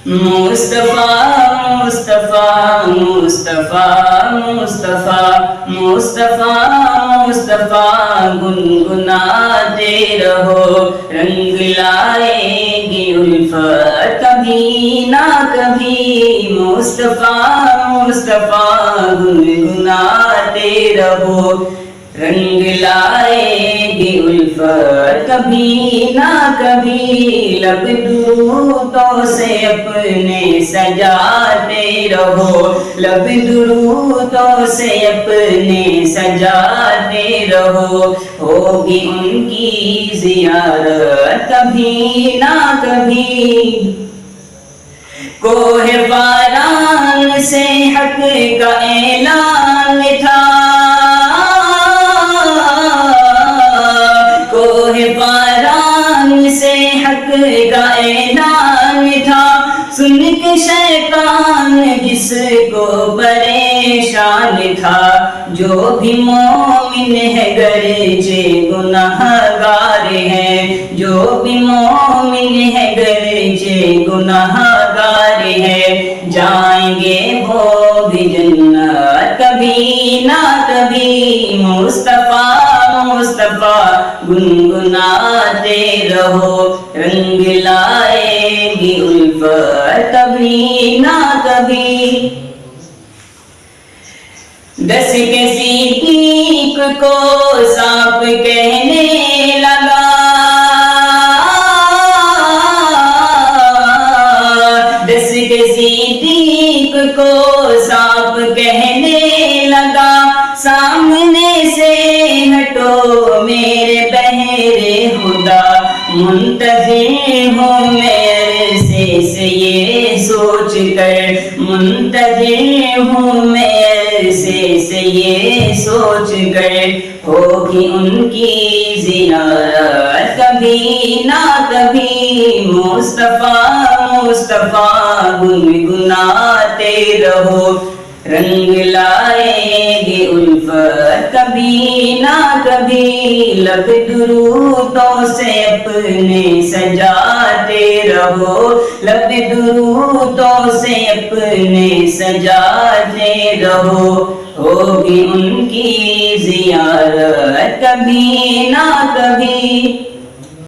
مصطفیٰ مصطفیٰ مصطفیٰ مصطفیٰ مصطفیٰ مصطفیٰ گنگناتے رہو، رنگ لائے گی الفت کبھی نہ کبھی۔ مصطفیٰ مصطفیٰ گنگناتے رہو، رنگ لائے گی الفت کبھی نہ کبھی۔ لب درودوں سے اپنے سجاتے رہو، لب درودوں سے اپنے سجاتے رہو، ہوگی ان کی زیارت کبھی نہ کبھی۔ کوہ باران سے حق کا اعلان تھا، باران سے حق کا اعلان تھا، سن کے شیطان جس کو پریشان تھا۔ جو بھی مومن ہے گرچہ گناہگار ہے، جو بھی مومن ہے گرچہ گناہگار ہے، جائیں گے وہ بھی جنت کبھی نہ کبھی۔ مصطفیٰ مصطفیٰ گنگناتے رہو، رنگ لائے گی الفت کبھی نہ کبھی۔ دس کے صدیق کو سانپ کہنے لگا، دس کے صدیق کو سانپ کہنے لگا، سامنے سے ہٹو میرے بہرے خدا، منتظر ہوں میں عرصے سے یہ سوچ کر، منتظر ہوں میں عرصے سے یہ سوچ کر، ہوگی ان کی زیارت کبھی نہ کبھی۔ مصطفیٰ مصطفیٰ گنگناتے رہو، رنگ لائے گی الفت کبھی نہ کبھی۔ لب درودوں سے اپنے سجاتے رہو، لب درودوں سے اپنے سجاتے رہو، ہوگی ان کی زیارت کبھی نہ کبھی۔